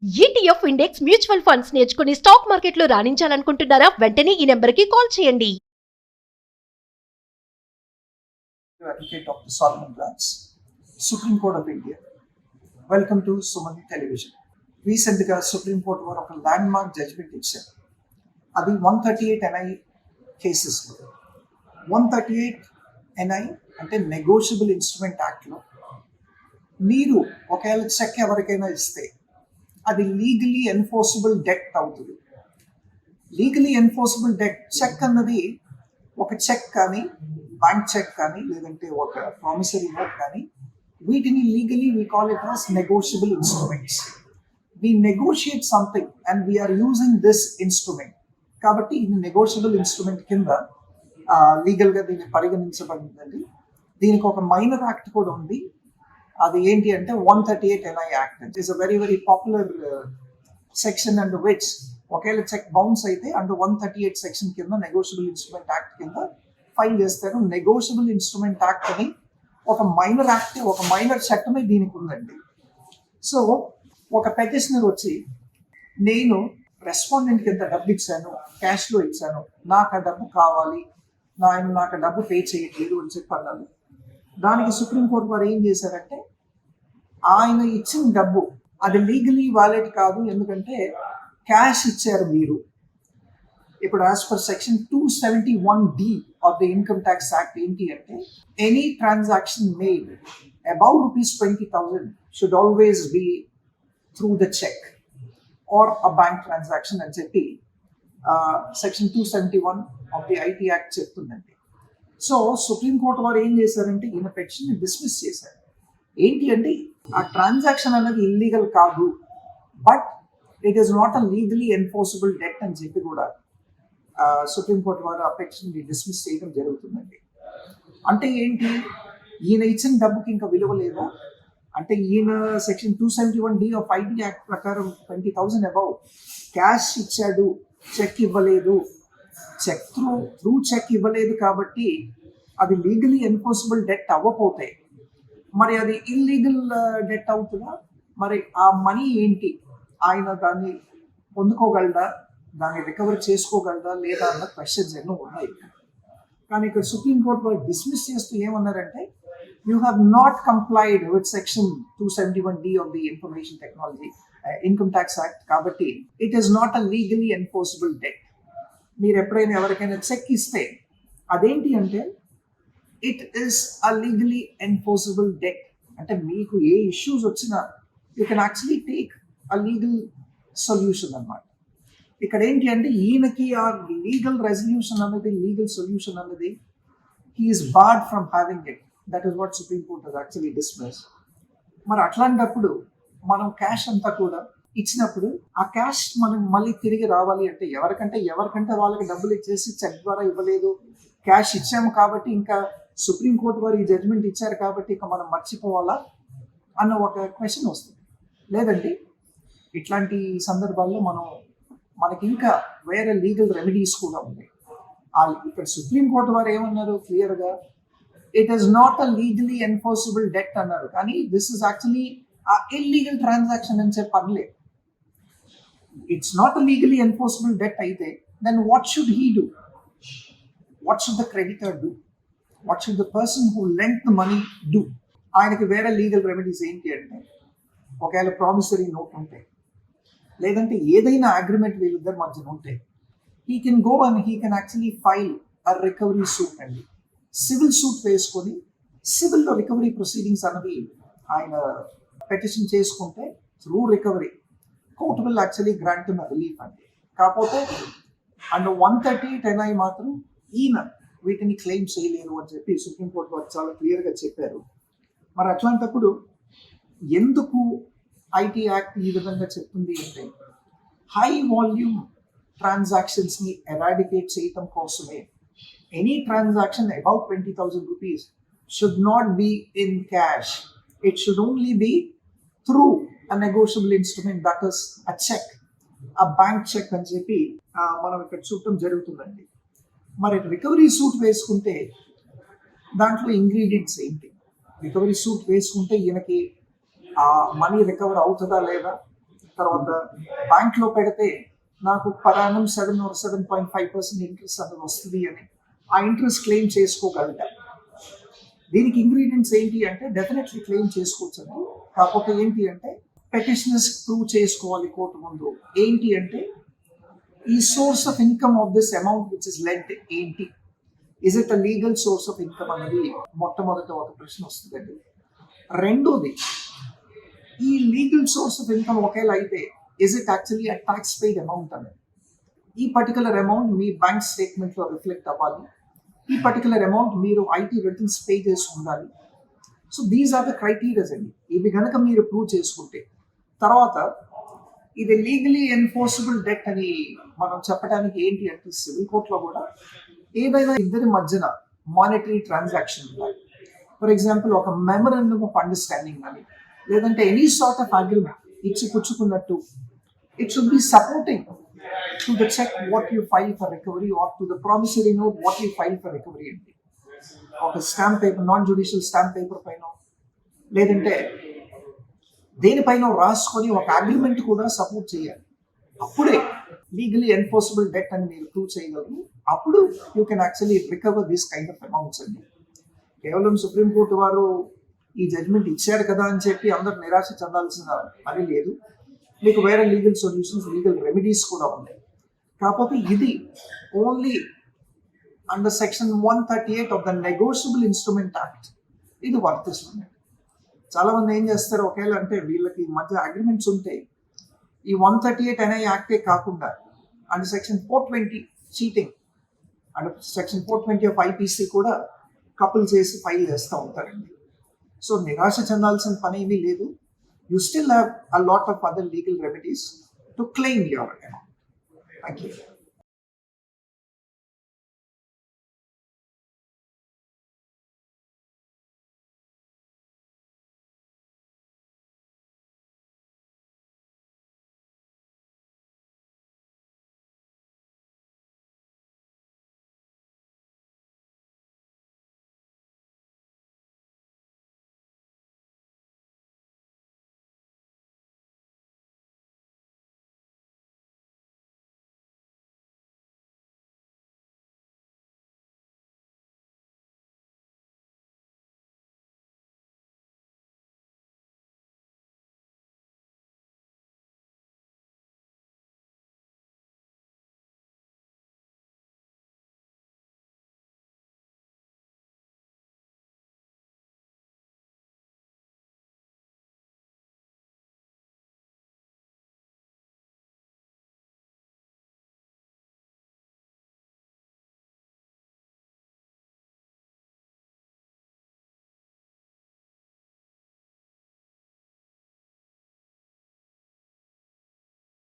ETF index mutual funds నేర్చుకుని stock మార్కెట్లో రాణించాలనుకుంటున్నారా? వెంటనే ఈ నెంబర్కి కాల్ చేయండి. Advocate Dr. Solomon Glantz, Supreme Court of India. Welcome to Suman Television. రీసెంట్గా సుప్రీంకోర్టు వారు ఒక ల్యాండ్ మార్క్ జడ్జ్మెంట్ ఇచ్చారు. అది 138 NI కేసెస్లో 138 NI అంటే నెగోషియబుల్ ఇన్స్ట్రుమెంట్ యాక్ట్లో మీరు ఒకవేళ చెక్ ఎవరికైనా ఇస్తే అది లీగలీ ఎన్ఫోర్సబుల్ డెట్ అవుతుంది. లీగలీ ఎన్ఫోర్సబుల్ డెట్ చెక్ అన్నది ఒక చెక్ కానీ, బ్యాంక్ చెక్ కానీ, లేదంటే ఒక ప్రామిసరీ నోట్ కానీ, వీటిని legally we call it as negotiable instruments. We negotiate something and we are using this instrument. కాబట్టి ఇది నెగోషియబుల్ ఇన్స్ట్రుమెంట్ కింద లీగల్గా దీన్ని పరిగణించబడిందండి. దీనికి ఒక మైనర్ యాక్ట్ కూడా ఉంది. అది ఏంటి అంటే 138 NI act. It is a very very popular section and which ఒకవేళ చెక్ బౌన్స్ అయితే అండర్ 138 సెక్షన్ కింద నెగోషియబుల్ ఇన్స్ట్రుమెంట్ యాక్ట్ కింద ఫైల్ చేస్తారు. నెగోషియబుల్ ఇన్స్ట్రుమెంట్ యాక్ట్ అని ఒక మైనర్ యాక్ట్, ఒక మైనర్ చట్టమే దీనికి ఉందండి. సో ఒక పెటిషనర్ వచ్చి నేను రెస్పాండెంట్కి ఎంత డబ్బు ఇచ్చాను, క్యాష్లో ఇచ్చాను, నాకు ఆ డబ్బు కావాలి, నాకు డబ్బు పే చేయట్లేదు అని చెప్పి అన్నారు. దానికి సుప్రీంకోర్టు వారు ఏం చేశారంటే ఆయన ఇచ్చిన డబ్బు అది లీగలీ వ్యాలిడ్ కాదు, ఎందుకంటే క్యాష్ ఇచ్చారు మీరు. ఇప్పుడు as per section 271D of the income tax act ఏంటి అంటే any transaction made above ₹20,000 should always be through the cheque or a bank transaction అని చెప్పి section 271 of the IT act చెప్తుందండి. సో సుప్రీంకోర్టు వారు ఏం చేశారంటే ఈయన పెటిషన్ డిస్మిస్ చేశారు. ఏంటి అంటే ఆ ట్రాన్సాక్షన్ అనేది ఇల్లీగల్ కాదు, but it is not a legally enforceable debt అని చెప్పి కూడా సుప్రీంకోర్టు వారు ఆ పెటిషన్ డిస్మిస్ చేయడం జరుగుతుందండి. అంటే ఏంటి, ఈయన ఇచ్చిన డబ్బుకి ఇంకా విలువ లేదా అంటే ఈయన section 271D of IT act ప్రకారం 20,000 అబౌవ్ క్యాష్ ఇచ్చాడు, చెక్ ఇవ్వలేదు, చెక్ త్రూ చెక్ ఇవ్వలేదు కాబట్టి అది లీగలీ ఎన్ఫోర్సబుల్ డెట్ అవ్వకపోతే మరి అది ఇల్లీగల్ డెట్ అవుతుందా? మరి ఆ మనీ ఏంటి, ఆయన దాన్ని పొందుకోగలడా, దాన్ని రికవర్ చేసుకోగలడా లేదా అన్న క్వశ్చన్స్ ఎన్నో ఉన్నాయి. కానీ ఇక్కడ సుప్రీంకోర్టు వారు డిస్మిస్ చేస్తూ ఏమన్నారంటే you have not complied with section 271D of the information technology income tax act, కాబట్టి it is not a legally enforceable debt. మీరు ఎప్పుడైనా ఎవరికైనా చెక్ ఇస్తే అదేంటి అంటే it is a legally enforceable debt. అంటే మీకు ఏ ఇష్యూస్ వచ్చినా you can actually take a legal solution అన్నమాట. ఇక్కడ ఏంటి అంటే ఈయనకి ఆ లీగల్ రెజల్యూషన్ అన్నది, లీగల్ సొల్యూషన్ అన్నది he is barred from having it. That is what supreme court has actually dismiss. మరి అట్లాంటప్పుడు మనం క్యాష్ అంతా కూడా ఇచ్చినప్పుడు ఆ క్యాష్ మనం మళ్ళీ తిరిగి రావాలి అంటే ఎవరికంటే వాళ్ళకి డబ్బులు ఇచ్చేసి చెక్ ద్వారా ఇవ్వలేదు, క్యాష్ ఇచ్చాము కాబట్టి ఇంకా సుప్రీంకోర్టు వారు ఈ జడ్జ్మెంట్ ఇచ్చారు కాబట్టి ఇక మనం మర్చిపోవాలా అన్న ఒక క్వశ్చన్ వస్తుంది. లేదండి, ఇట్లాంటి సందర్భాల్లో మనకి ఇంకా వేరే లీగల్ రెమెడీస్ కూడా ఉన్నాయి. ఇక్కడ సుప్రీంకోర్టు వారు ఏమన్నారు క్లియర్గా, it is not a legally enforceable debt అన్నారు. కానీ this is actually a illegal transaction అని చెప్పి అనలేదు. It's not a legally enforceable debt అయితే then what should he do? What should the creditor do? What should the person who lent the money do? ఆయనకి వేరే legal remedies ఏంటి అంటే ఒకవేళ promissory note ఉంటే, లేదంటే ఏదైనా అగ్రిమెంట్ వీళ్ళిద్దరి మధ్యన ఉంటే he can go and he can actually file a recovery suit అండి. సివిల్ సూట్ వేసుకొని సివిల్లో రికవరీ ప్రొసీడింగ్స్ అన్నవి ఆయన పెటిషన్ చేసుకుంటే through recovery court will actually grant him relief అండి. కాకపోతే అండర్ 138 NI మాత్రం ఈయన వీటిని క్లెయిమ్ చేయలేరు అని చెప్పి సుప్రీంకోర్టు వారు చాలా క్లియర్గా చెప్పారు. మరి అట్లాంటప్పుడు ఎందుకు ఐటీ యాక్ట్ ఈ విధంగా చెప్తుంది అంటే హై వాల్యూమ్ ట్రాన్సాక్షన్స్ని ఎరాడికేట్ చేయటం కోసమే any transaction above ₹20,000 should not be in cash. It should only be through a negotiable instrument, that is a cheque, ఆ బ్యాంక్ చెక్ అని చెప్పి మనం ఇక్కడ చూడటం జరుగుతుందండి. మరి రికవరీ సూట్ వేసుకుంటే దాంట్లో ఇంగ్రీడియంట్స్ ఏంటి? రికవరీ సూట్ వేసుకుంటే ఈయనకి ఆ మనీ రికవర్ అవుతుందా లేదా, తర్వాత బ్యాంక్లో పెడితే నాకు పరాణం 7 or 7.5% ఇంట్రెస్ట్ అనేది వస్తుంది అని ఆ ఇంట్రెస్ట్ క్లెయిమ్ చేసుకోగలుగుతా. దీనికి ఇంగ్రీడియంట్స్ ఏంటి అంటే డెఫినెట్లీ క్లెయిమ్ చేసుకోవచ్చు అండి. కాకపోతే ఏంటి అంటే పెటిషనర్స్ ప్రూవ్ చేసుకోవాలి కోర్టు ముందు. ఏంటి అంటే ఈ source of income of this amount which is lent ఏంటి, is it a legal source of income అనేది మొట్టమొదట ఒక ప్రశ్న వస్తుందండి. రెండోది, ఈ లీగల్ సోర్స్ ఆఫ్ ఇన్కమ్ ఒకేలా అయితే is it actually a tax paid amount అనేది. ఈ పర్టికులర్ అమౌంట్ మీ బ్యాంక్ స్టేట్మెంట్లో రిఫ్లెక్ట్ అవ్వాలి. ఈ పర్టికులర్ అమౌంట్ మీరు ఐటీ రిటర్న్స్ పే చేసి ఉండాలి. So these are the criterias అండి. ఇవి కనుక మీరు ప్రూవ్ చేసుకుంటే తర్వాత ఇది లీగలీ ఎన్ఫోర్సబుల్ డెట్ అని మనం చెప్పడానికి ఏంటి అంటే సివిల్ కోర్టులో కూడా ఏదైనా ఇద్దరి మధ్యన మానిటరీ ట్రాన్సాక్షన్ ఉండాలి. ఫర్ ఎగ్జాంపుల్ ఒక మెమరాండమ్ ఆఫ్ అండర్స్టాండింగ్ అని లేదంటే ఎనీ సార్ట్ ఆఫ్ అగ్రిమెంట్ ఇచ్చి పుచ్చుకున్నట్టు it should be supporting to the cheque what you file for recovery or to the promissory note what you file for recovery అండి. ఒక stamp paper, non judicial stamp paper పైన లేదంటే దేనిపైన రాసుకొని ఒక agreement కూడా సపోర్ట్ చేయాలి. అప్పుడే లీగలీ ఎన్ఫోర్సబుల్ డెట్ అని మీరు ప్రూవ్ చేయగలరు. అప్పుడు you can actually recover this kind of amounts అండి. కేవలం సుప్రీంకోర్టు వారు ఈ జడ్జ్మెంట్ ఇచ్చారు కదా అని చెప్పి అందరు నిరాశ చెందాల్సిన పని లేదు. మీకు వేరే లీగల్ సొల్యూషన్స్, లీగల్ రెమెడీస్ కూడా ఉన్నాయి. కాకపోతే ఇది only under section 138 of the negotiable instrument act ఇది వర్తిస్తుంది. చాలా మంది ఏం చేస్తారు, ఒకేలా అంటే వీళ్ళకి మధ్య అగ్రిమెంట్స్ ఉంటే ఈ 138 అనే యాక్టే కాకుండా and section 420 cheating and section 420 of IPC కూడా కపుల్ చేసి ఫైల్ చేస్తూ ఉంటారండి. సో నిరాశ చెందాల్సిన పని ఏమీ లేదు. You still have a lot of other legal remedies to claim your amount. Thank you.